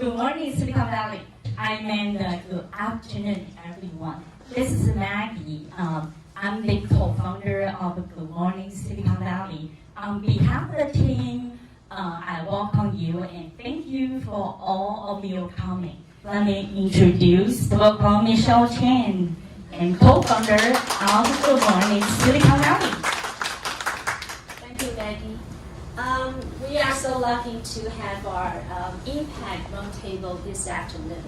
Good morning, Silicon Valley. I mean, good afternoon, everyone. This is Maggie. I'm the co-founder of Good Morning Silicon Valley. On behalf of the team, I welcome you and thank you for all of your coming. Let me introduce Michelle Cheng, and co-founder of Good Morning Silicon Valley. Thank you, Maggie. We are so lucky to have our Impact Roundtable this afternoon.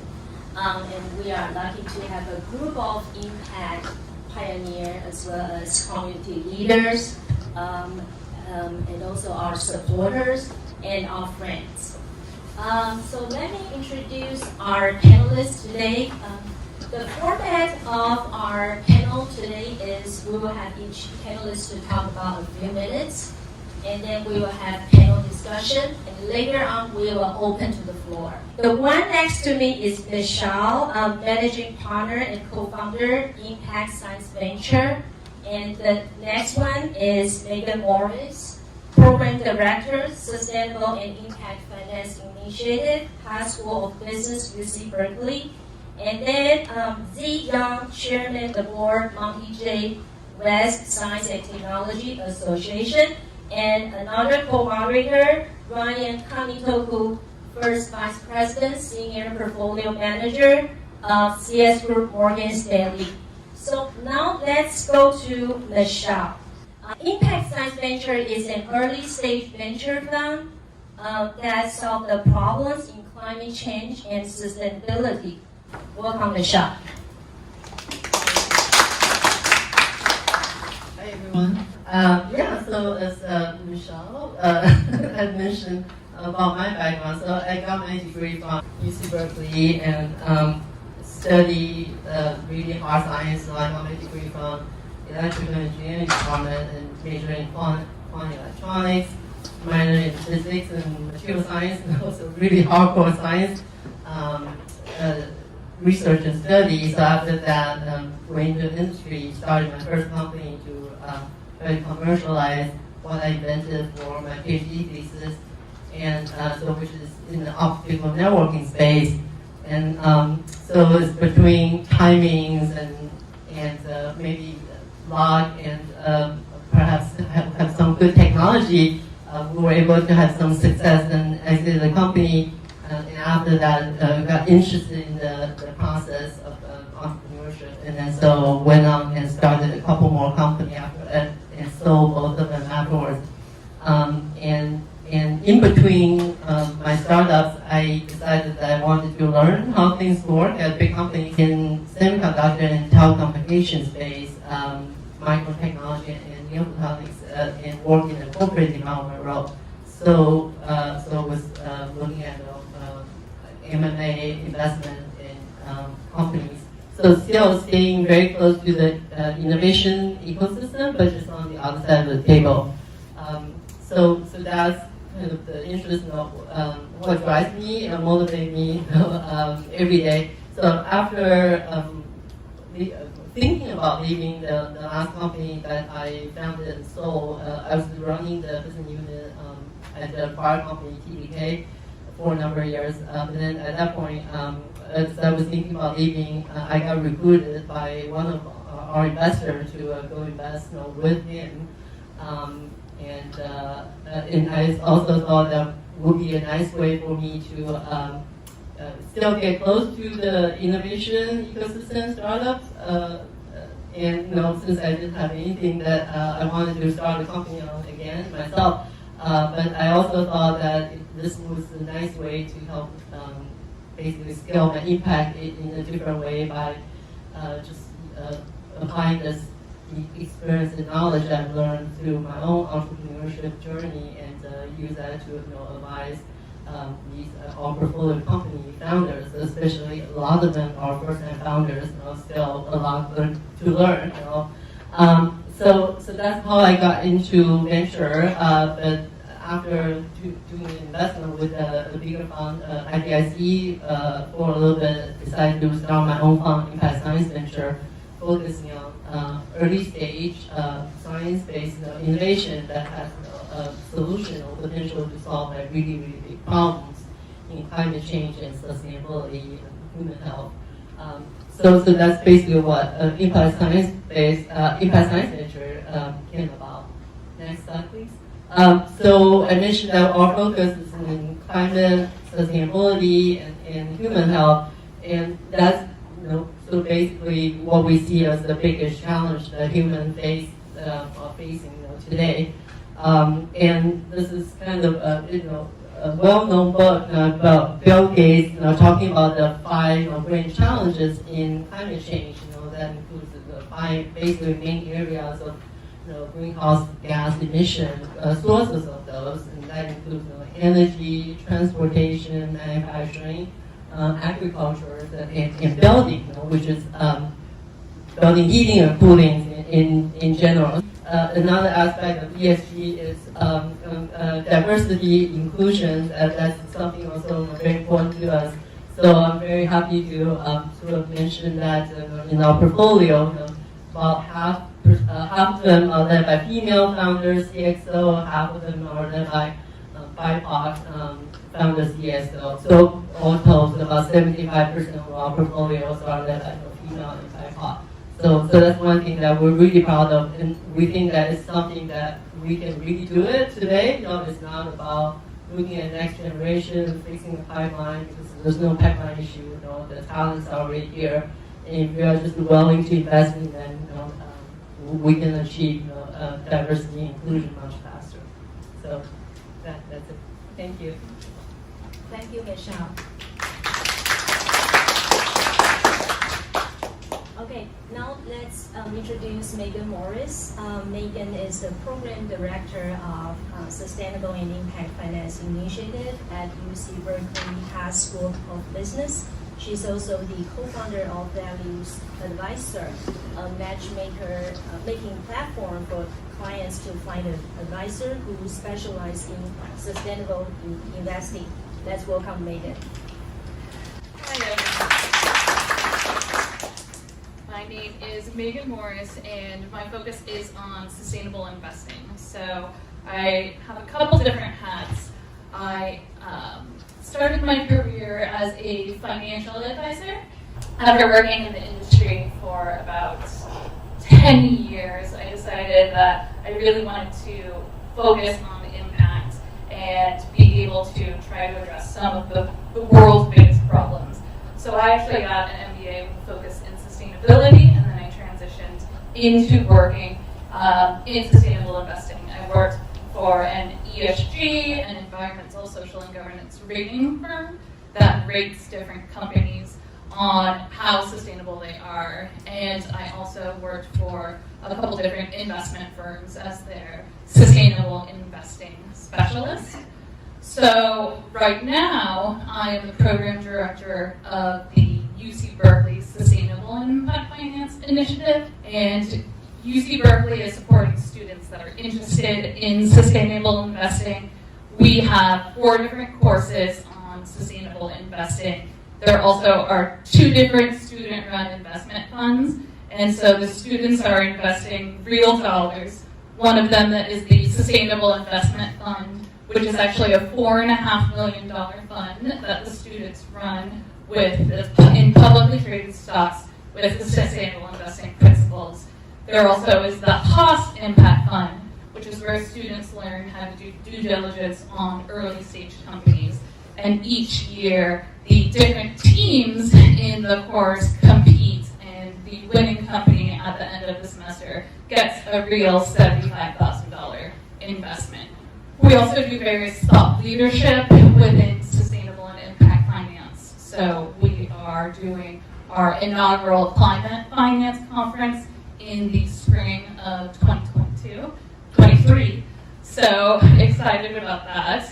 And we are lucky to have a group of Impact pioneers as well as community leaders, and also our supporters and our friends. So let me introduce our panelists today. The format of our panel today is we will have each panelist to talk about a few minutes, and then we will have panel discussion, and later on we will open to the floor. The one next to me is Michelle, managing partner and co-founder, Impact Science Venture. And the next one is Morrice, program director, Sustainable and Impact Finance Initiative, Haas School of Business, UC Berkeley. And then Tze Yeoh, chairman of the board, Monte Jade, West Science and Technology Association. And another co-moderator, Kanetoku, first vice president, senior portfolio manager of CS Group Morgan Stanley. So now let's go to Michelle. Impact Science Venture is an early stage venture fund that solves the problems in climate change and sustainability. Welcome, Michelle. Hi, everyone. So as Michelle had mentioned about my background, so I got my degree from UC Berkeley and studied really hard science. So I got my degree from electrical engineering department and majored in quantum electronics, minor in physics and material science, and also really hardcore science. Research and study. So after that, went into the industry, started my first company to try to commercialize what I invented for my PhD thesis, and so which is in the optical networking space. And so it's between timings and maybe luck and perhaps have some good technology. We were able to have some success and exit the company. And after that, got interested in the process of entrepreneurship, and then so went on and started a couple more companies after, and sold both of them afterwards. And in between my startups, I decided that I wanted to learn how things work at big companies in semiconductor and telecommunications space, microtechnology and neophotonics, and work in a corporate development role. So was looking at M&A investment in companies. So still staying very close to the innovation ecosystem, but just on the other side of the table. So that's kind of the interest of what drives me and motivates me every day. So after thinking about leaving the last company that I founded and sold, I was running the business unit at the prior company, TDK, for a number of years. And then at that point, as I was thinking about leaving, I got recruited by one of our investors to go invest with him. And I also thought that would be a nice way for me to still get close to the innovation ecosystem startups. And since I didn't have anything that I wanted to start a company on again myself, but I also thought that this was a nice way to help basically scale my impact in a different way by just applying this experience and knowledge I've learned through my own entrepreneurship journey, and use that to advise these our portfolio company founders, especially a lot of them are first-time founders. Still a lot to learn. So that's how I got into venture. But after doing an investment with a bigger fund, IDIC, for a little bit, decided to start my own fund, Impact Science Venture, focusing on early stage science-based innovation that has a solution or potential to solve really, really big problems in climate change and sustainability and human health. So that's basically what impact science major came about. Next slide, please. So I mentioned that our focus is in climate, sustainability, and human health, and that's so basically what we see as the biggest challenge that humans are facing today. And this is kind of a well-known book about Bill Gates talking about the 5 great challenges in climate change. That includes the 5 basically main areas of greenhouse gas emission sources of those, and that includes energy, transportation, manufacturing, agriculture, and building, which is building, heating, and cooling in general. Another aspect of ESG is diversity, inclusion. That's something also very important to us. So I'm very happy to sort of mention that in our portfolio, about half of them are led by female founders, CXO, half of them are led by BIPOC founders, CXO. So all told, about 75% of our portfolios are led by female and BIPOC. So that's one thing that we're really proud of, and we think that it's something that we can really do it today. It's not about looking at next generation, fixing the pipeline, because there's no pipeline issue. The talents are already here, and if we are just willing to invest in them, we can achieve diversity and inclusion much faster. So that's it. Thank you. Thank you, Michelle. Okay, now let's introduce Megan Morrice. Megan is the Program Director of Sustainable and Impact Finance Initiative at UC Berkeley Haas School of Business. She's also the co-founder of Values Advisor, a matchmaker making platform for clients to find an advisor who specializes in sustainable investing. Let's welcome Megan. Hi, everyone. My name is Megan Morrice, and my focus is on sustainable investing. So I have a couple different hats. I started my career as a financial advisor. After working in the industry for about 10 years, I decided that I really wanted to focus on impact and be able to try to address some of the world's biggest problems. So I actually got an MBA with a focus in sustainability, and then I transitioned into working in sustainable investing. I worked for an ESG, an environmental, social, and governance rating firm that rates different companies on how sustainable they are. And I also worked for a couple different investment firms as their sustainable investing specialist. So right now, I am the program director of the UC Berkeley Sustainable and Impact Finance Initiative, and UC Berkeley is supporting students that are interested in sustainable investing. We have 4 different courses on sustainable investing. There also are 2 different student-run investment funds, and so the students are investing real dollars. One of them that is the Sustainable Investment Fund, which is actually a $4.5 million fund that the students run with in publicly traded stocks with the sustainable investing principles. There also is the Haas Impact Fund, which is where students learn how to do due diligence on early stage companies. And each year, the different teams in the course compete, and the winning company at the end of the semester gets a real $75,000 investment. We also do various thought leadership within sustainable and impact finance. So we are doing our inaugural climate finance conference in the spring of 2023. So excited about that.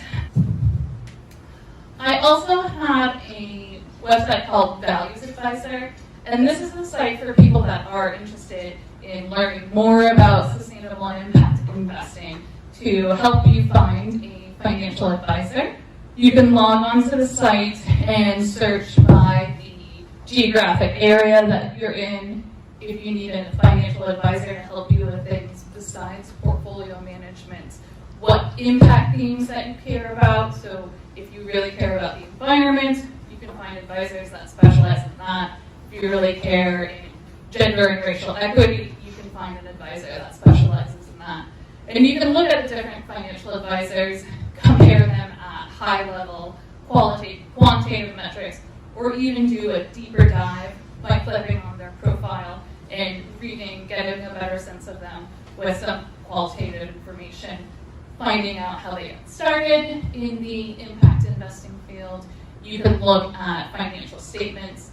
I also have a website called Values Advisor, and this is a site for people that are interested in learning more about sustainable and impact investing to help you find a financial advisor. You can log onto the site and search by the geographic area that you're in if you need a financial advisor to help you with things besides portfolio management. What impact themes that you care about, so If you really care about the environment, you can find advisors that specialize in that. If you really care in gender and racial equity, you can find an advisor that specializes in that. And you can look at the different financial advisors, compare them at high-level quantitative metrics, or even do a deeper dive by clicking on their profile and reading, getting a better sense of them with some qualitative information, finding out how they got started in the impact investing field. You can look at financial statements,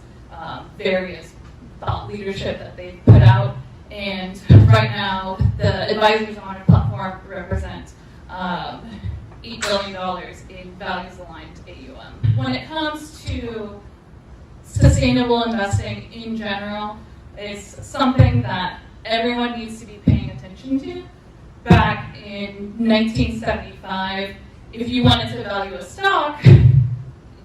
various thought leadership that they've put out, and right now the advisors on our platform represent $8 billion in values-aligned AUM. When it comes to sustainable investing in general, it's something that everyone needs to be paying attention to. Back in 1975, if you wanted to value a stock,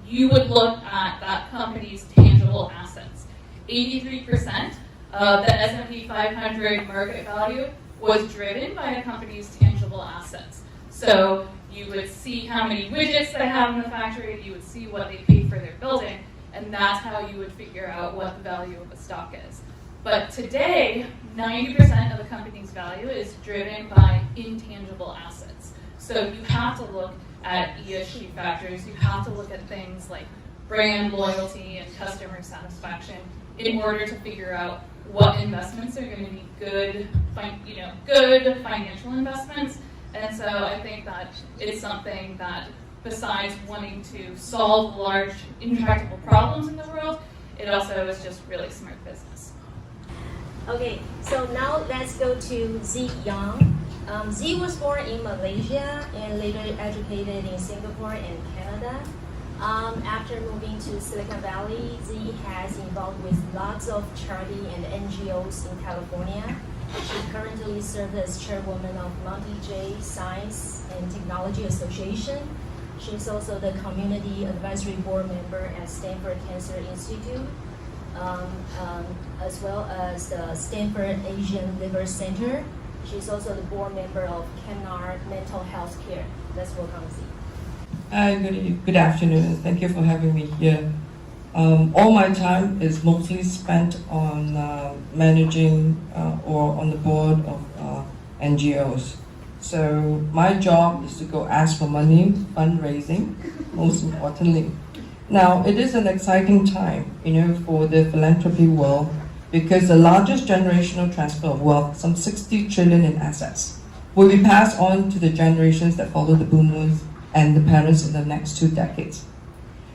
you would look at that company's tangible assets. 83% of the S&P 500 market value was driven by a company's tangible assets. So you would see how many widgets they have in the factory, you would see what they paid for their building, and that's how you would figure out what the value of a stock is. But today, 90% of the company's value is driven by intangible assets. So you have to look at ESG factors, you have to look at things like brand loyalty and customer satisfaction in order to figure out what investments are going to be good financial investments. And so I think that it's something that, besides wanting to solve large, intractable problems in the world, it also is just really smart business. Okay, so now let's go to Tze Yeoh. Tze was born in Malaysia and later educated in Singapore and Canada. After moving to Silicon Valley, Tze has involved with lots of charity and NGOs in California. She currently serves as chairwoman of Monte Jade Science and Technology Association. She's also the community advisory board member at Stanford Cancer Institute, as well as the Stanford Asian Liver Center. She's also the board member of Canard Mental Health Care. Let's welcome Tze. Hi, good afternoon. Thank you for having me here. All my time is mostly spent on managing or on the board of NGOs. So my job is to go ask for money, fundraising, most importantly. Now, it is an exciting time, for the philanthropy world, because the largest generational transfer of wealth, some 60 trillion in assets, will be passed on to the generations that follow the boomers and the parents in the next 2 decades.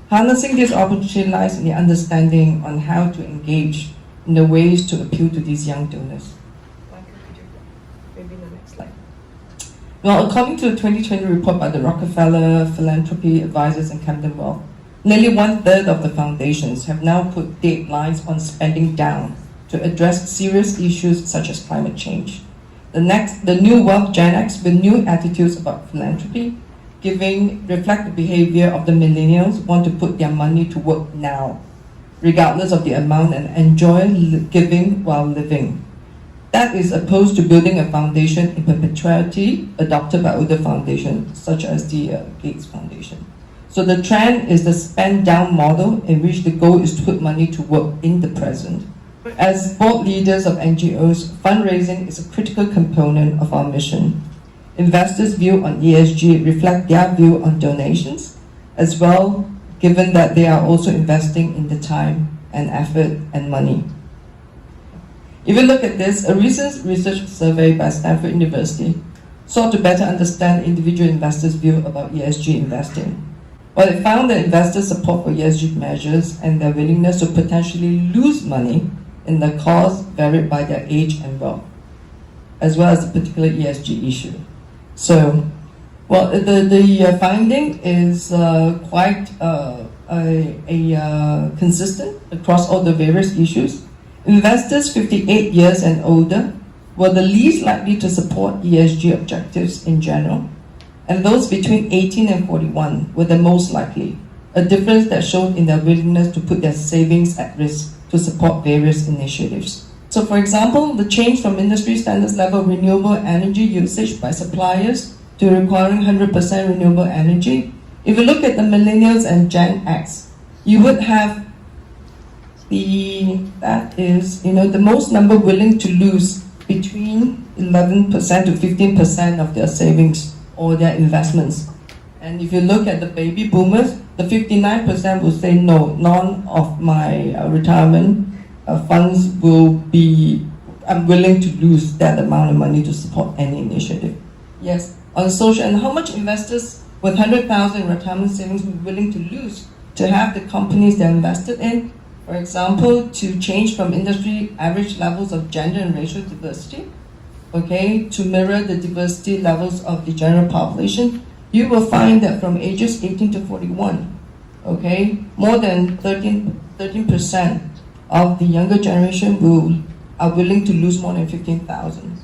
Harnessing this opportunity lies in the understanding on how to engage in the ways to appeal to these young donors. Maybe the next slide. Well, according to the 2020 report by the Rockefeller Philanthropy Advisors and Camden Wealth, nearly 1/3 of the foundations have now put deadlines on spending down to address serious issues such as climate change. The new wealth Gen X with new attitudes about philanthropy, reflect the behavior of the millennials want to put their money to work now, regardless of the amount, and enjoy giving while living. That is opposed to building a foundation in perpetuity adopted by other foundations, such as the Gates Foundation. So the trend is the spend down model, in which the goal is to put money to work in the present. As board leaders of NGOs, fundraising is a critical component of our mission. Investors' view on ESG reflect their view on donations, as well, given that they are also investing in the time and effort and money. If you look at this, a recent research survey by Stanford University sought to better understand individual investors' view about ESG investing. Well, it found that investors' support for ESG measures and their willingness to potentially lose money in the cause varied by their age and wealth, as well as the particular ESG issue. So, well, the finding is quite consistent across all the various issues. Investors 58 years and older were the least likely to support ESG objectives in general, and those between 18 and 41 were the most likely, a difference that showed in their willingness to put their savings at risk to support various initiatives. So, for example, the change from industry standards level renewable energy usage by suppliers to requiring 100% renewable energy If you look at the millennials and Gen X, you would have the most number willing to lose between 11% to 15% of their savings or their investments. And if you look at the baby boomers, the 59% will say no, none of my retirement funds I'm willing to lose that amount of money to support any initiative. Yes, on social, and how much investors with 100,000 in retirement savings will be willing to lose to have the companies they're invested in, for example, to change from industry average levels of gender and racial diversity, okay, to mirror the diversity levels of the general population. You will find that from ages 18 to 41, okay, more than 13% of the younger generation are willing to lose more than 15,000.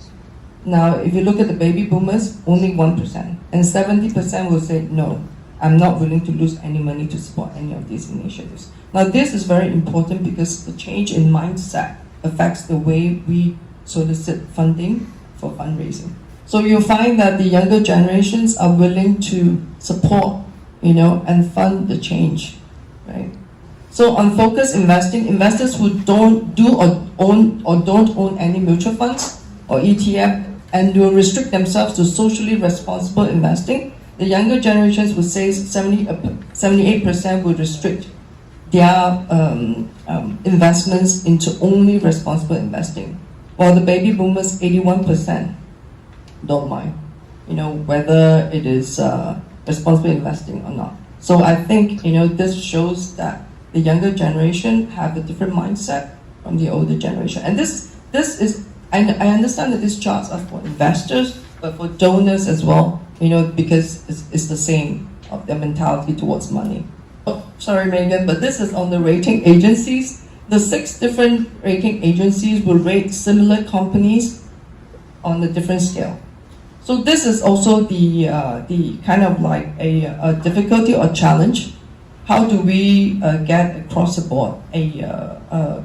Now, if you look at the baby boomers, only 1%, and 70% will say, no, I'm not willing to lose any money to support any of these initiatives. Now, this is very important because the change in mindset affects the way we solicit funding for fundraising. So you'll find that the younger generations are willing to support, and fund the change, right? So on focused investing, investors who don't own any mutual funds or ETF and will restrict themselves to socially responsible investing, the younger generations would say 78% would restrict their investments into only responsible investing, while the baby boomers, 81%, don't mind, whether it is responsible investing or not. So I think, this shows that the younger generation have a different mindset from the older generation. And this is, I understand that these charts are for investors, but for donors as well, because it's the same of their mentality towards money. Oh, sorry, Megan, but this is on the rating agencies. The 6 different rating agencies will rate similar companies on a different scale. So this is also the kind of like a difficulty or challenge. How do we get across the board a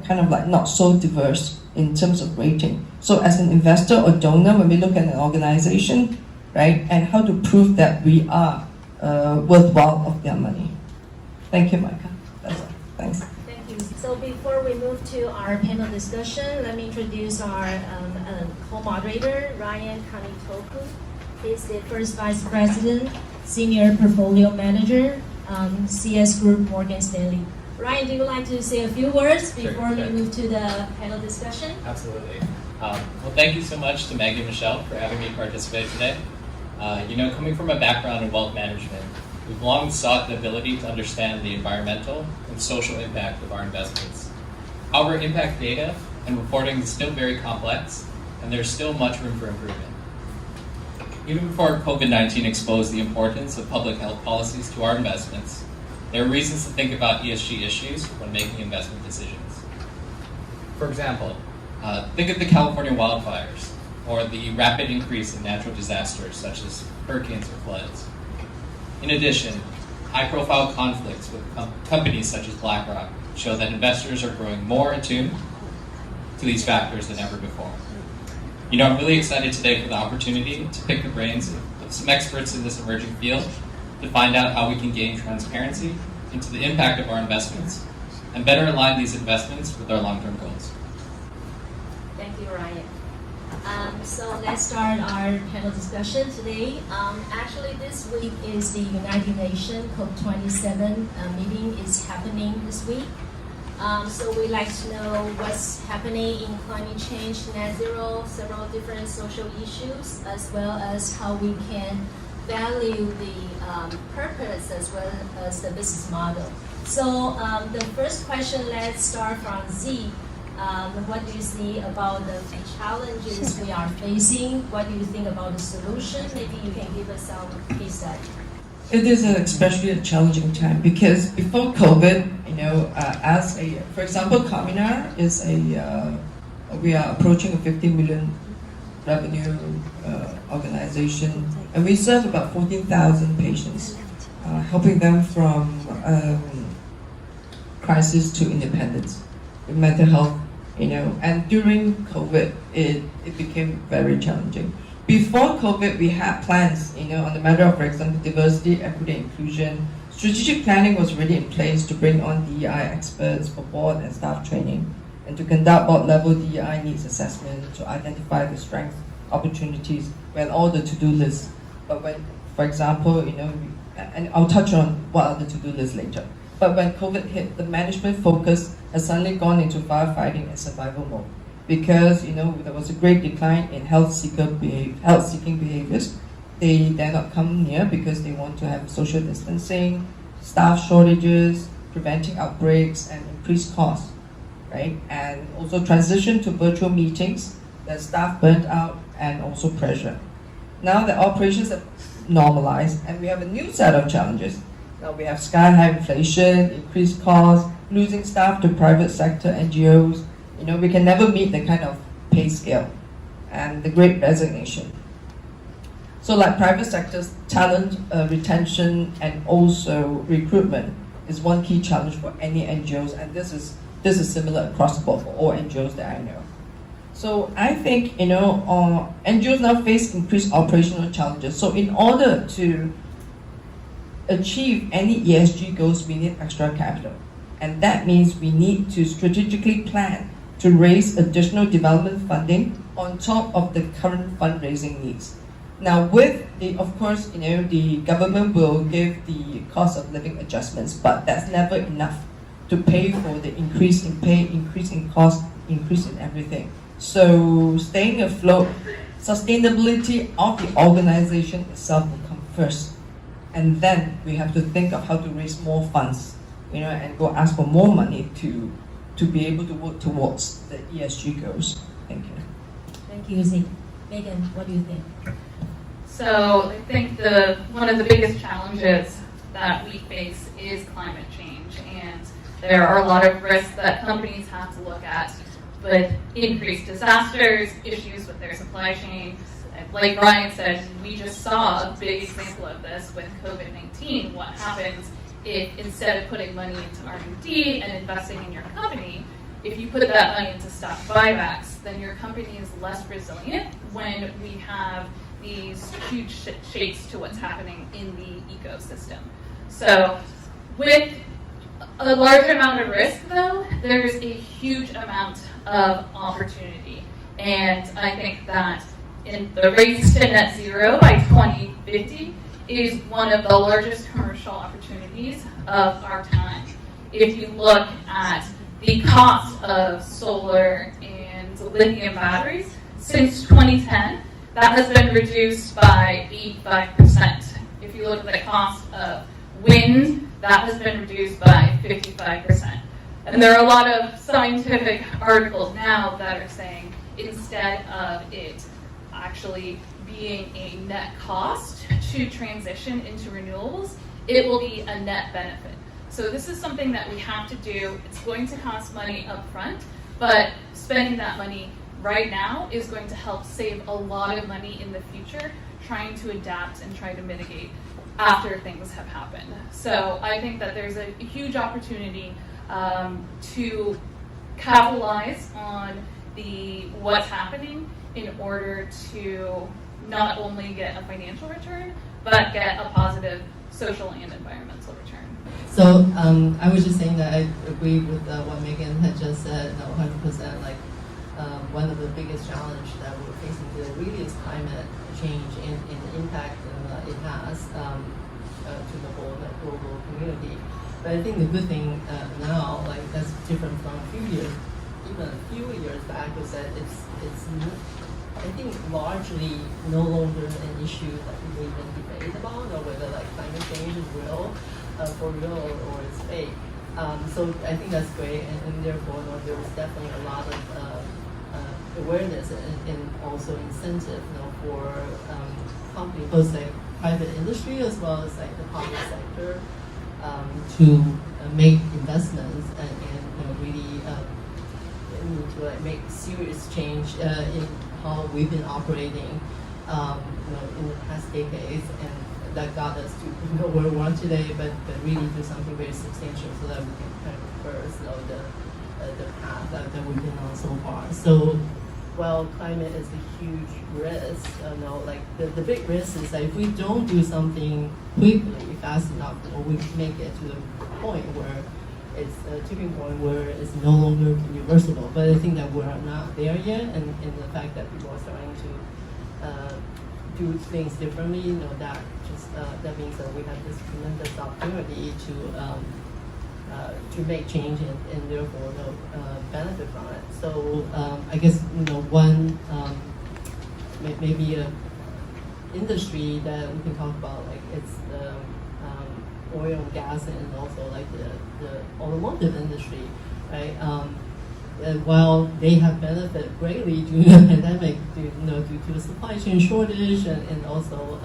kind of like not so diverse in terms of rating? So as an investor or donor, when we look at an organization, right, and how to prove that we are worthwhile of their money. Thank you, Micah. That's all. Thanks. Thank you. So before we move to our panel discussion, let me introduce our co-moderator, Ryan Kanetoku. He's the first Vice President, Senior Portfolio Manager, CS Group, Morgan Stanley. Ryan, do you like to say a few words before we move to the panel discussion? Absolutely. Well, thank you so much to Maggie and Michelle for having me participate today. Coming from a background in wealth management, we've long sought the ability to understand the environmental and social impact of our investments. However, impact data and reporting is still very complex, and there's still much room for improvement. Even before COVID-19 exposed the importance of public health policies to our investments, there are reasons to think about ESG issues when making investment decisions. For example, think of the California wildfires, or the rapid increase in natural disasters such as hurricanes or floods. In addition, high-profile conflicts with companies such as BlackRock show that investors are growing more attuned to these factors than ever before. I'm really excited today for the opportunity to pick the brains of some experts in this emerging field to find out how we can gain transparency into the impact of our investments and better align these investments with our long-term goals. Thank you, Ryan. So let's start our panel discussion today. Actually, this week is the United Nations COP27 meeting is happening this week. So we'd like to know what's happening in climate change, net zero, several different social issues, as well as how we can value the purpose as well as the business model. So the first question, let's start from Z. What do you see about the challenges we are facing? What do you think about the solution? Maybe you can give us some case study. It is especially a challenging time because before COVID, for example, Kaminar is we are approaching a 50 million revenue organization, and we serve about 14,000 patients, helping them from crisis to independence with mental health. And during COVID, it became very challenging. before COVID, we had plans, on the matter of, for example, diversity, equity, inclusion. Strategic planning was already in place to bring on DEI experts for board and staff training, and to conduct board-level DEI needs assessment to identify the strengths, opportunities, when all the to-do lists. But when, for example, and I'll touch on what are the to-do lists later. But when COVID hit, the management focus has suddenly gone into firefighting and survival mode. Because there was a great decline in health-seeking behaviors. They dare not come near because they want to have social distancing, staff shortages, preventing outbreaks, and increased costs, right? And also transition to virtual meetings, that staff burnt out, and also pressure. Now the operations have normalized, and we have a new set of challenges. Now we have sky-high inflation, increased costs, losing staff to private sector NGOs. We can never meet the kind of pay scale, and the great resignation. So like private sector's talent retention and also recruitment is one key challenge for any NGOs, and this is similar across the board for all NGOs that I know. So I think NGOs now face increased operational challenges. So in order to achieve any ESG goals, we need extra capital, and that means we need to strategically plan to raise additional development funding on top of the current fundraising needs. Now, of course, the government will give the cost of living adjustments, but that's never enough to pay for the increase in pay, increase in cost, increase in everything. So staying afloat, sustainability of the organization itself will come first. And then we have to think of how to raise more funds, and go ask for more money to be able to work towards the ESG goals. Thank you. Thank you, Zee. Megan, what do you think? So I think one of the biggest challenges that we face is climate change, and there are a lot of risks that companies have to look at, with increased disasters, issues with their supply chain. Like Ryan said, we just saw a big example of this with COVID-19. What happens if instead of putting money into R&D and investing in your company, if you put that money into stock buybacks, then your company is less resilient when we have these huge shakes to what's happening in the ecosystem. So with a large amount of risk, though, there's a huge amount of opportunity. And I think that in the race to net zero by 2050 is one of the largest commercial opportunities of our time. If you look at the cost of solar and lithium batteries since 2010, that has been reduced by 85%. If you look at the cost of wind, that has been reduced by 55%. And there are a lot of scientific articles now that are saying instead of it actually being a net cost to transition into renewables, it will be a net benefit. So this is something that we have to do. It's going to cost money up front, but spending that money right now is going to help save a lot of money in the future, trying to adapt and try to mitigate after things have happened. So I think that there's a huge opportunity to capitalize on what's happening in order to not only get a financial return, but get a positive social and environmental return. So I was just saying that I agree with what Megan had just said, 100%. Like one of the biggest challenges that we're facing today really is climate change and the impact it has to the whole global community. But I think the good thing now, like that's different from a few years back, is that it's I think largely no longer an issue that people even debate about, or whether like climate change is real, for real, or it's fake. So I think that's great, and therefore there is definitely a lot of awareness and also incentive, for companies, both like private industry as well as like the public sector, to make investments and really to like make serious change in how we've been operating, in the past decades, and that got us to where we are today. But really do something very substantial so that we can kind of reverse the path that we've been on so far. So while climate is a huge risk, like the big risk is that if we don't do something quickly, fast enough, we make it to the point where it's a tipping point where it's no longer reversible. But I think that we're not there yet, and the fact that people are starting to do things differently, that means that we have this tremendous opportunity to make change and therefore benefit from it. So I guess one maybe a industry that we can talk about, like it's the oil and gas, and also like the automotive industry, right? While they have benefited greatly during the pandemic, due to the supply chain shortage and also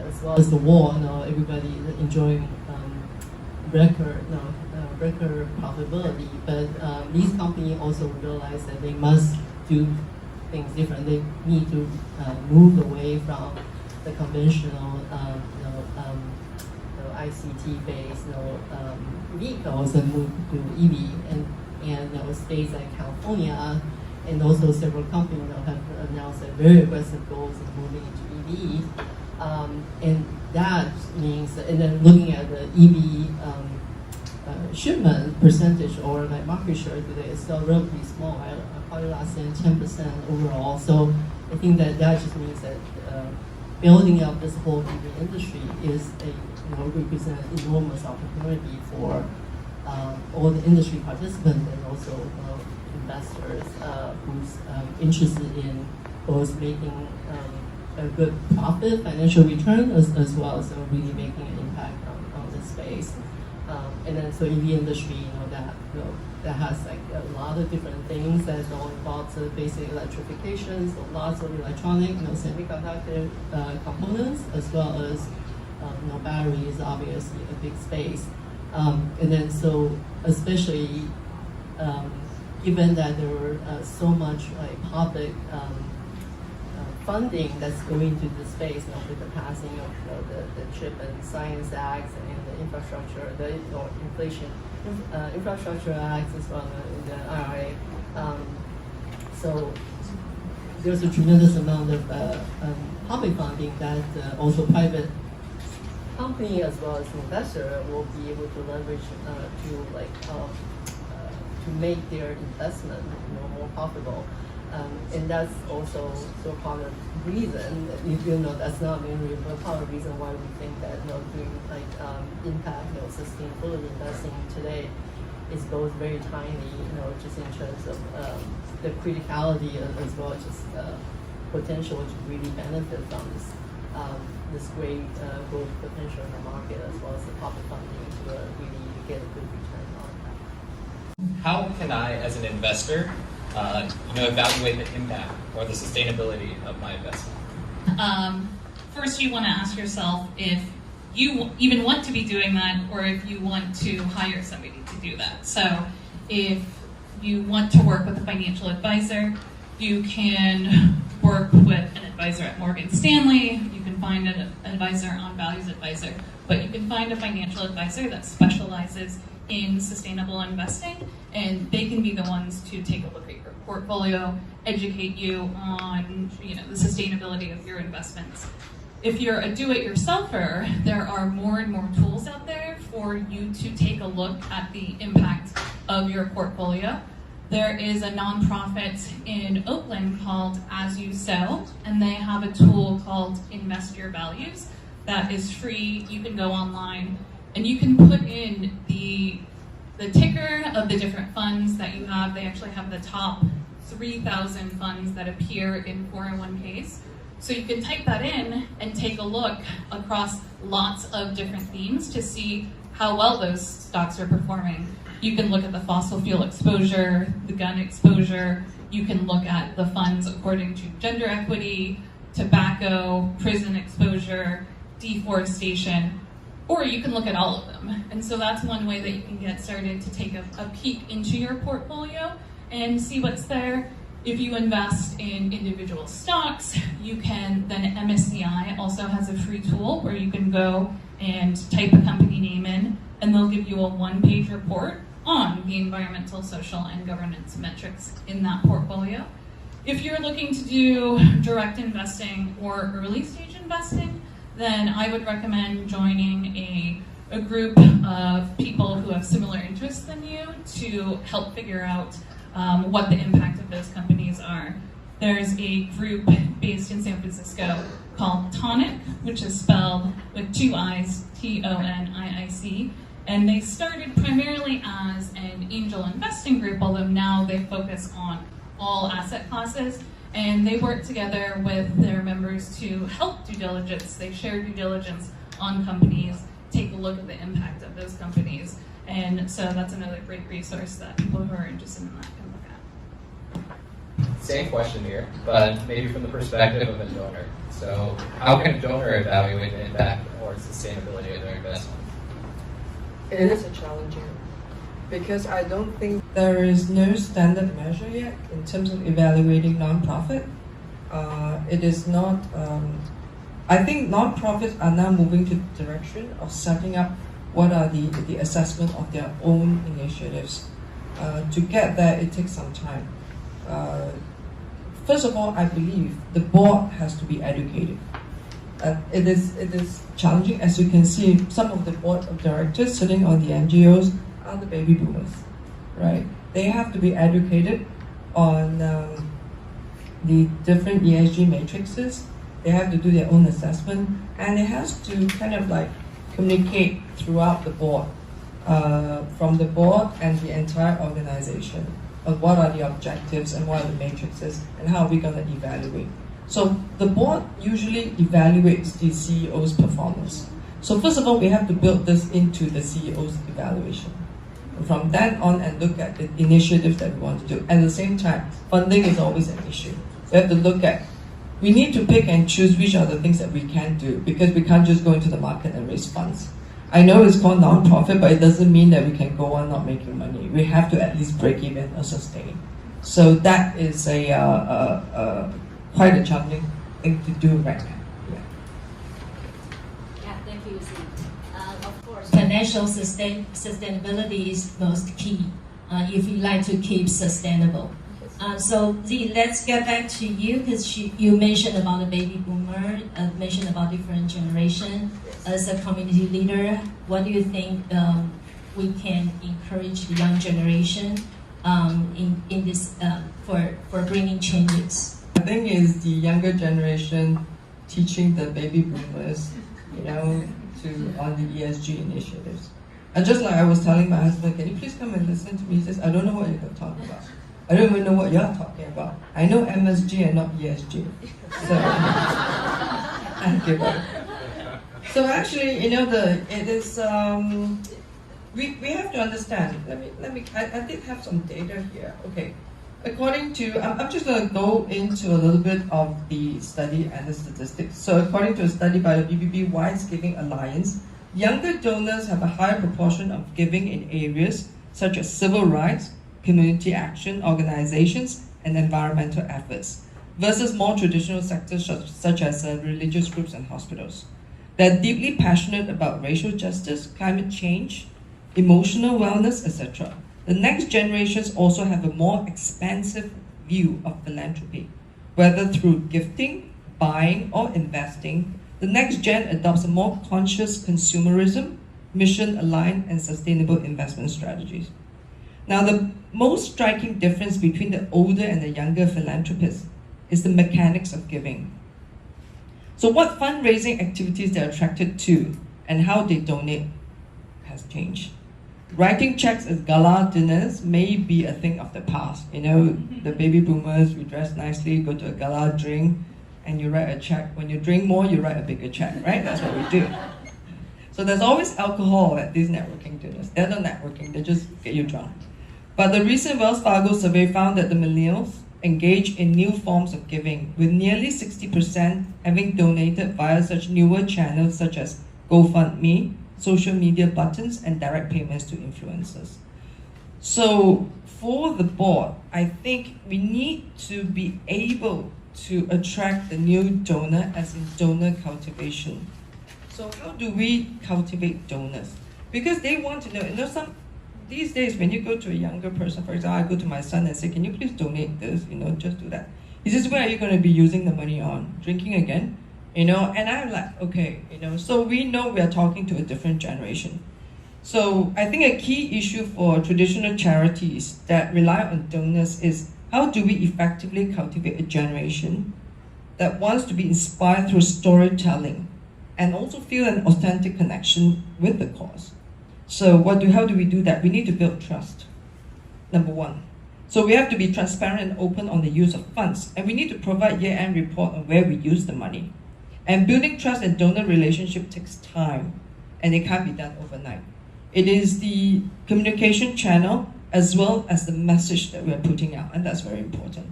as well as the war, everybody enjoying record profitability. But these companies also realize that they must do things different. They need to move away from the conventional ICT-based vehicles and move to EV. And states like California and also several companies have announced very aggressive goals of moving into EV. And that means, and then looking at the EV shipment percentage or like market share today is still relatively small, right? Probably less than 10% overall. So I think that just means that building up this whole EV industry is represent enormous opportunity for all the industry participants and also investors who's interested in both making a good profit, financial return, as well as really making an impact on this space. And then so EV industry, that has like a lot of different things that involves basic electrification, so lots of electronic, semiconductor components, as well as batteries, obviously a big space. And then so especially given that there were so much like public funding that's going to the space, with the passing of the Chip and Science Act and the infrastructure, Infrastructure Act as well as the IRA. So there's a tremendous amount of public funding that also private company as well as investor will be able to leverage to make their investment more profitable. And that's also part of the reason, that's not mainly, but part of the reason why we think that doing impact, sustainability investing today is both very tiny, just in terms of the criticality as well as just potential to really benefit from this great growth potential in the market, as well as the public funding to really get a good return on that. How can I, as an investor, evaluate the impact or the sustainability of my investment? First, you want to ask yourself if you even want to be doing that, or if you want to hire somebody to do that. So if you want to work with a financial advisor, you can work with an advisor at Morgan Stanley. You can find an advisor on Values Advisor, but you can find a financial advisor that specializes in sustainable investing, and they can be the ones to take a look at your portfolio, educate you on the sustainability of your investments. If you're a do-it-yourselfer, there are more and more tools out there for you to take a look at the impact of your portfolio. There is a nonprofit in Oakland called As You Sow, and they have a tool called Invest Your Values that is free. You can go online and you can put in the ticker of the different funds that you have. They actually have the top 3,000 funds that appear in 401ks. So you can type that in and take a look across lots of different themes to see how well those stocks are performing. You can look at the fossil fuel exposure, the gun exposure. You can look at the funds according to gender equity, tobacco, prison exposure, deforestation, or you can look at all of them. And so that's one way that you can get started to take a peek into your portfolio and see what's there. If you invest in individual stocks, you can, then MSCI also has a free tool where you can go and type a company name in, and they'll give you a one-page report on the environmental, social, and governance metrics in that portfolio. If you're looking to do direct investing or early stage investing, then I would recommend joining a group of people who have similar interests than you to help figure out what the impact of those companies are. There's a group based in San Francisco called Tonic, which is spelled with 2 I's, Toniic, and they started primarily as an angel investing group, although now they focus on all asset classes, and they work together with their members to help due diligence. They share due diligence on companies, take a look at the impact of those companies, and so that's another great resource that people who are interested in that can look at. Same question here, but maybe from the perspective of a donor. So how can a donor evaluate the impact or sustainability of their investment? It is a challenging because I don't think there is no standard measure yet in terms of evaluating nonprofit. It is not. I think nonprofits are now moving to the direction of setting up what are the assessment of their own initiatives. To get there, it takes some time. First of all, I believe the board has to be educated. It is challenging. As you can see, some of the board of directors sitting on the NGOs are the baby boomers, right? They have to be educated on the different ESG matrices. They have to do their own assessment, and it has to kind of like communicate throughout the board, from the board and the entire organization, of what are the objectives and what are the matrices and how are we going to evaluate. So the board usually evaluates the CEO's performance. So first of all, we have to build this into the CEO's evaluation. From then on and look at the initiatives that we want to do. At the same time, funding is always an issue. We have to look at, we need to pick and choose which are the things that we can do, because we can't just go into the market and raise funds. I know it's called non-profit, but it doesn't mean that we can go on not making money. We have to at least break even or sustain. So that is quite a challenging thing to do right now. Yeah, thank you, Zee. Of course. Financial sustainability is most key if you like to keep sustainable. So Zee, let's get back to you, because you mentioned about the baby boomer, mentioned about different generation. As a community leader, what do you think we can encourage the young generation in this for bringing changes? I think is the younger generation teaching the baby boomers, on the ESG initiatives. And just like I was telling my husband, can you please come and listen to me? He says, I don't know what you're going to talk about. I don't even know what you're talking about. I know MSG and not ESG. So, thank you. So actually, it is. We have to understand. I did have some data here. Okay, according to, I'm just going to go into a little bit of the study and the statistics. So according to a study by the BBB Wise Giving Alliance, younger donors have a higher proportion of giving in areas such as civil rights, community action organizations, and environmental efforts, versus more traditional sectors such as religious groups and hospitals. They're deeply passionate about racial justice, climate change, emotional wellness, etc. The next generations also have a more expansive view of philanthropy. Whether through gifting, buying, or investing, the next gen adopts a more conscious consumerism, mission-aligned, and sustainable investment strategies. Now, the most striking difference between the older and the younger philanthropists is the mechanics of giving. So what fundraising activities they're attracted to and how they donate has changed. Writing checks at gala dinners may be a thing of the past. The baby boomers, we dress nicely, go to a gala drink, and you write a check. When you drink more, you write a bigger check, right? That's what we do. So there's always alcohol at these networking dinners. They're not networking, they just get you drunk. But the recent Wells Fargo survey found that the millennials engage in new forms of giving, with nearly 60% having donated via such newer channels such as GoFundMe, social media buttons, and direct payments to influencers. So for the board, I think we need to be able to attract the new donor, as in donor cultivation. So how do we cultivate donors? Because they want to know, these days, when you go to a younger person, for example, I go to my son and say, can you please donate this, just do that. He says, where are you going to be using the money on? Drinking again? And I'm like, okay, so we know we are talking to a different generation. So I think a key issue for traditional charities that rely on donors is how do we effectively cultivate a generation that wants to be inspired through storytelling and also feel an authentic connection with the cause. So how do we do that? We need to build trust, number one. So we have to be transparent and open on the use of funds, and we need to provide year-end report on where we use the money. And building trust and donor relationship takes time, and it can't be done overnight. It is the communication channel as well as the message that we are putting out, and that's very important.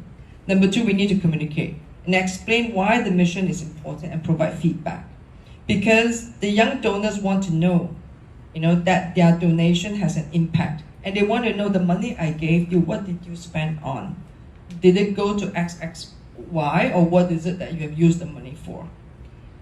Number two, we need to communicate and explain why the mission is important and provide feedback. Because the young donors want to know, that their donation has an impact. And they want to know the money I gave you, what did you spend on? Did it go to XXY, or what is it that you have used the money for?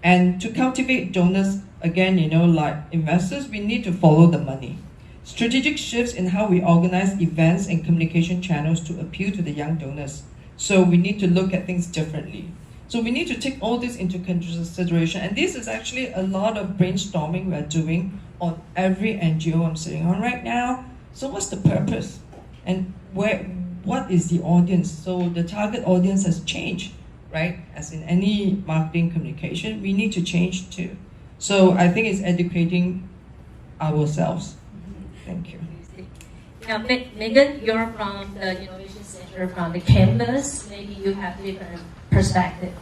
And to cultivate donors, again, like investors, we need to follow the money. Strategic shifts in how we organize events and communication channels to appeal to the young donors. So we need to look at things differently. So we need to take all this into consideration. And this is actually a lot of brainstorming we're doing on every NGO I'm sitting on right now. So what's the purpose? And what is the audience? So the target audience has changed, right? As in any marketing communication, we need to change too. So I think it's educating ourselves. Thank you. Now, Megan, you're from the Innovation Center, from the campus. Maybe you have different perspective.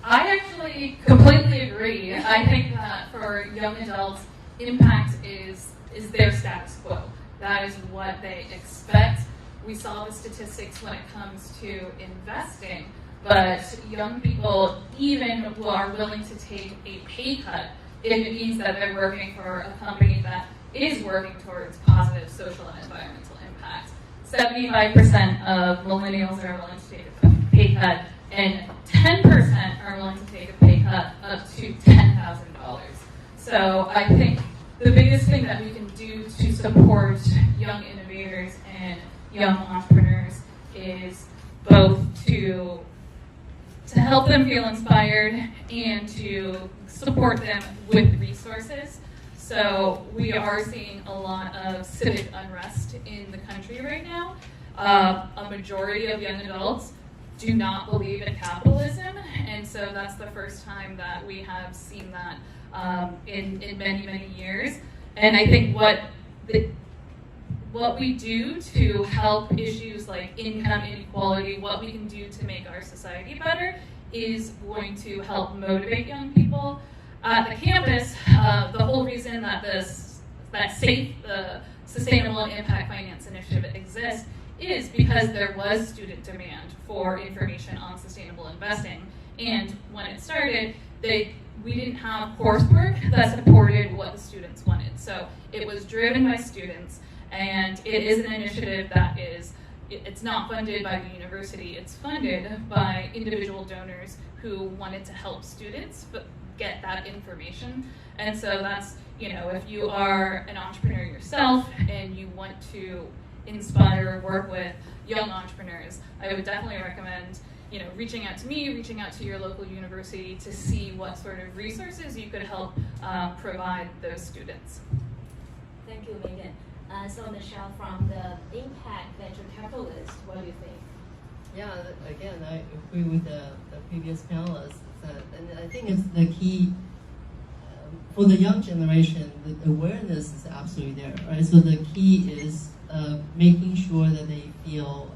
I actually completely agree. I think that for young adults, impact is their status quo. That is what they expect. We saw the statistics when it comes to investing, but young people even who are willing to take a pay cut if it means that they're working for a company that is working towards positive social and environmental impact. 75% of millennials are willing to take a pay cut, and 10% are willing to take a pay cut up to $10,000. So I think the biggest thing that we can do to support young innovators and young entrepreneurs is both to help them feel inspired and to support them with resources. So we are seeing a lot of civic unrest in the country right now. A majority of young adults do not believe in capitalism, and so that's the first time that we have seen that in many, many years. And I think what we do to help issues like income inequality, what we can do to make our society better, is going to help motivate young people. At the campus, the whole reason that the Sustainable and Impact Finance Initiative exists is because there was student demand for information on sustainable investing. And when it started, we didn't have coursework that supported what the students wanted. So it was driven by students, and it is an initiative that it's not funded by the university, it's funded by individual donors who wanted to help students but get that information. And so that's, if you are an entrepreneur yourself and you want to inspire or work with young entrepreneurs, I would definitely recommend reaching out to me, reaching out to your local university to see what sort of resources you could help provide those students. Thank you, Megan. So Michelle, from the Impact Venture Capitalist, what do you think? Yeah, again, I agree with the previous panelists. And I think it's the key for the young generation. The awareness is absolutely there, right? So the key is making sure that they feel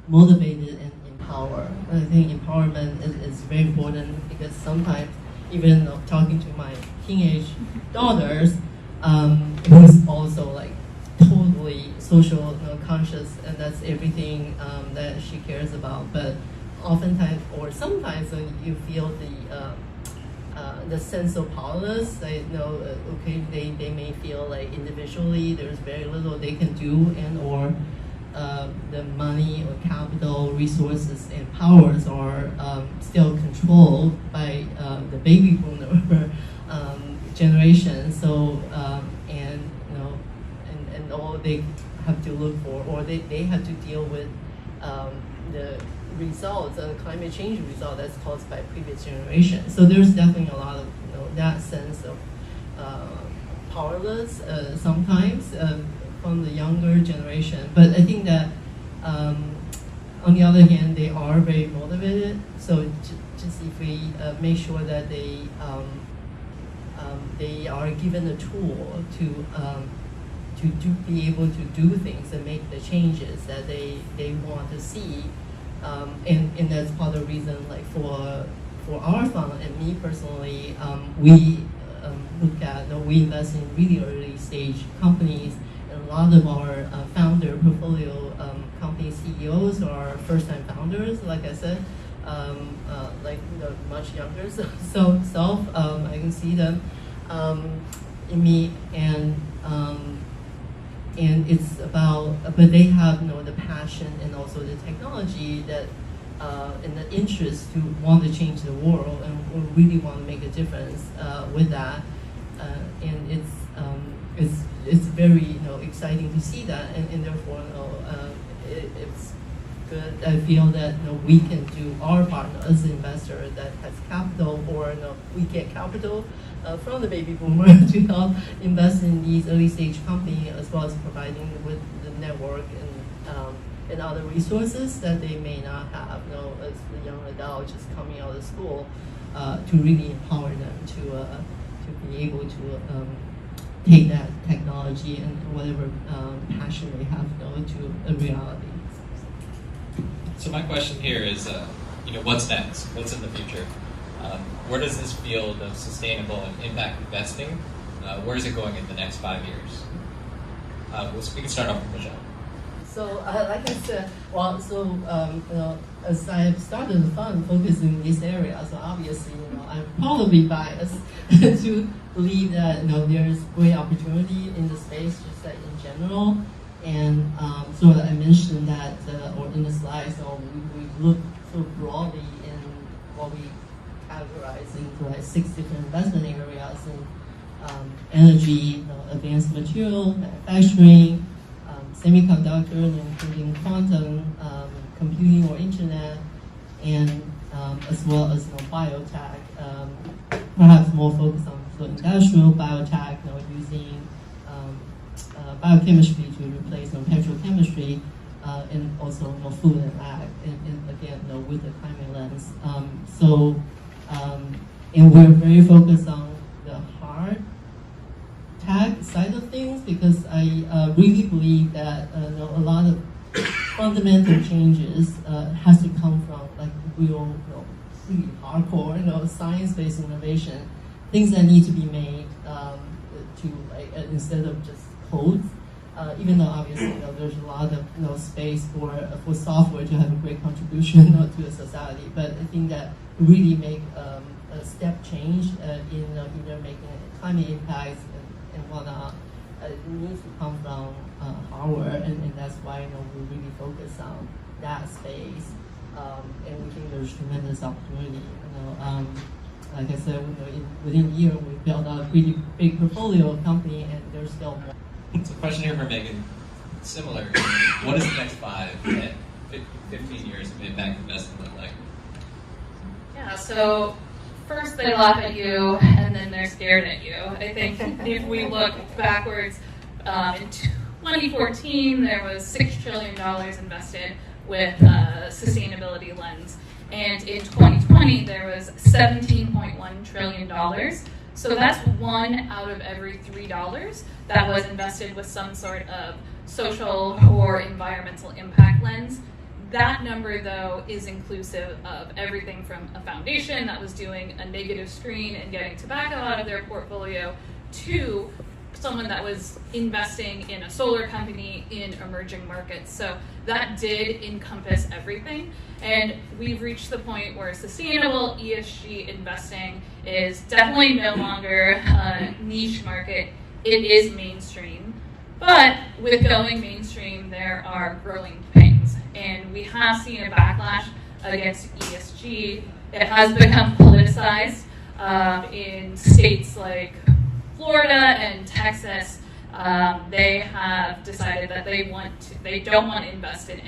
motivated and empowered. And I think empowerment is very important, because sometimes, even talking to my teenage daughters, who's also like totally social conscious, and that's everything that she cares about. But oftentimes, or sometimes, you feel the sense of powerless. Okay, they may feel like individually there's very little they can do, and or the money or capital, resources, and powers are still controlled by the baby boomer generation. So and all they have to look for, or they have to deal with the results, the climate change result that's caused by previous generations. So there's definitely a lot of that sense of powerless sometimes from the younger generation. But I think that on the other hand, they are very motivated. So just if we make sure that they are given a tool to be able to do things and make the changes that they want to see, and that's part of the reason, like for our fund and me personally, we look at, we invest in really early stage companies, and a lot of our founder portfolio company CEOs are first time founders, like I said, like much younger. So I can see them in me, and it's about, but they have the passion and also the technology that and the interest to want to change the world and really want to make a difference with that, and it's very exciting to see that, and therefore it's good. I feel that we can do our part as an investor that has capital, or we get capital from the baby boomer to help invest in these early stage companies, as well as providing with the network and other resources that they may not have as the young adult just coming out of school, to really empower them to be able to take that technology and whatever passion they have to a reality. So my question here is, what's next? What's in the future? Where does this field of sustainable and impact investing, where is it going in the next 5 years? We can start off with Michelle. So, like I said, as I have started the fund focusing in this area, so obviously, I'm probably biased to believe that there's great opportunity in the space, just like in general. And so I mentioned that, or in the slides, we look so broadly in what we categorize into like 6 different investment areas in energy, advanced material, manufacturing, semiconductor, including quantum, computing or internet, and as well as biotech, perhaps more focused on industrial biotech, using biochemistry to replace petrochemistry, and also food and ag, and again with the climate lens. And we're very focused on the hard tech side of things, because I really believe that a lot of fundamental changes has to come from like real, really hardcore, science-based innovation, things that need to be made to like instead of just codes. Even though obviously there's a lot of space for software to have a great contribution to a society, but I think that really make a step change in either making climate impacts and whatnot, it needs to come from hardware, and that's why we really focus on that space, and we think there's tremendous opportunity. Like I said, within a year we built out a pretty big portfolio of company, and there's still more. So question here for Megan, similar. What does the next 5, 10, 15 years of impact investing look like? Yeah, so first they laugh at you, and then they're scared at you. I think if we look backwards, in 2014 there was $6 trillion invested with a sustainability lens, and in 2020 there was $17.1 trillion. So that's 1 out of every $3 that was invested with some sort of social or environmental impact lens. That number, though, is inclusive of everything from a foundation that was doing a negative screen and getting tobacco out of their portfolio, to someone that was investing in a solar company in emerging markets. So that did encompass everything. And we've reached the point where sustainable ESG investing is definitely no longer a niche market. It is mainstream. But with going mainstream, there are growing pains. And we have seen a backlash against ESG. It has become politicized in states like Florida and Texas. they have decided that they don't want to invest in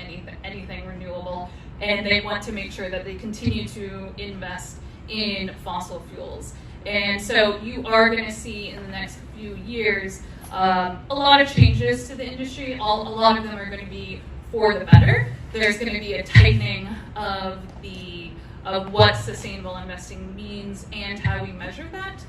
anything renewable, and they want to make sure that they continue to invest in fossil fuels. And so you are going to see in the next few years a lot of changes to the industry. A lot of them are going to be for the better. There's going to be a tightening of what sustainable investing means and how we measure that.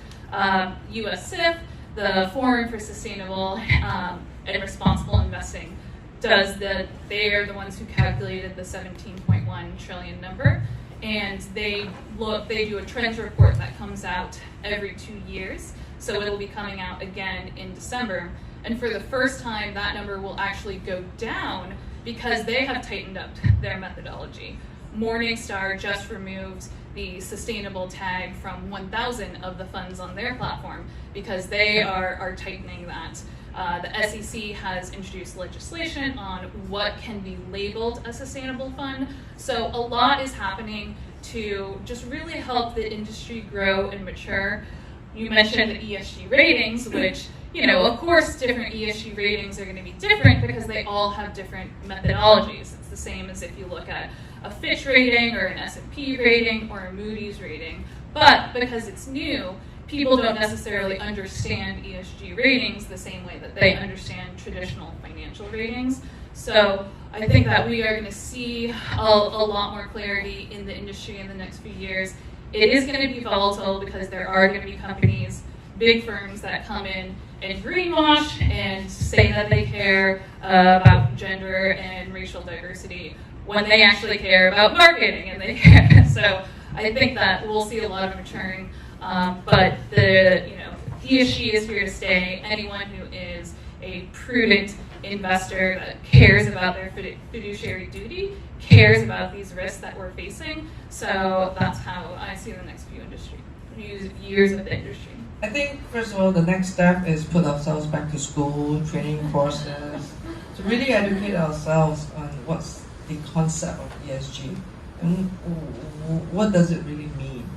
USIF, the Forum for Sustainable and Responsible Investing, they are the ones who calculated the 17.1 trillion number, and they do a trends report that comes out every 2 years. So it'll be coming out again in December, and for the first time, that number will actually go down because they have tightened up their methodology. Morningstar just removed the sustainable tag from 1,000 of the funds on their platform because they are tightening that. The SEC has introduced legislation on what can be labeled a sustainable fund. So a lot is happening to just really help the industry grow and mature. You mentioned the ESG ratings, which, of course, different ESG ratings are going to be different because they all have different methodologies. It's the same as if you look at a Fitch rating or an S&P rating or a Moody's rating. But because it's new, people don't necessarily understand ESG ratings the same way that they understand traditional financial ratings. So I think that we are going to see a lot more clarity in the industry in the next few years. It is going to be volatile because there are going to be companies, big firms that come in and greenwash and say that they care about gender and racial diversity when they actually care about marketing and they care. So I think that we'll see a lot of maturing. But ESG is here to stay. Anyone who is a prudent investor that cares about their fiduciary duty cares about these risks that we're facing. So that's how I see the next few years of the industry. I think, first of all, the next step is put ourselves back to school, training courses, to really educate ourselves on what's the concept of ESG and what does it really mean,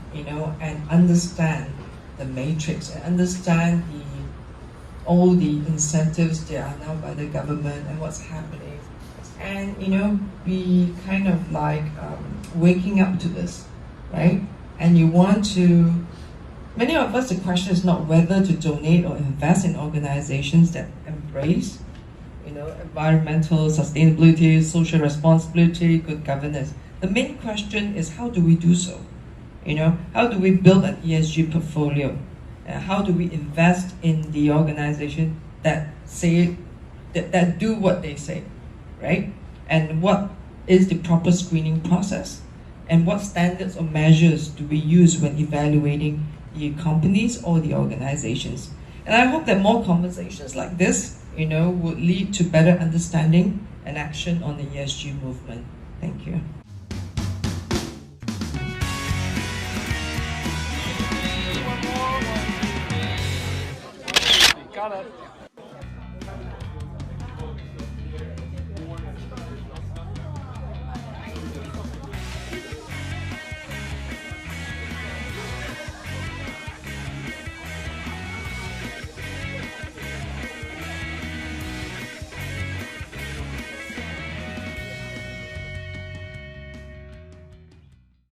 and understand the matrix and understand all the incentives there are now by the government and what's happening. And, be kind of like waking up to this, right? And you want to, many of us, the question is not whether to donate or invest in organizations that embrace, environmental sustainability, social responsibility, good governance. The main question is, how do we do so? How do we build an ESG portfolio? How do we invest in the organization that do what they say, right? And what is the proper screening process? And what standards or measures do we use when evaluating the companies or the organizations? And I hope that more conversations like this, would lead to better understanding and action on the ESG movement. Thank you. Got it.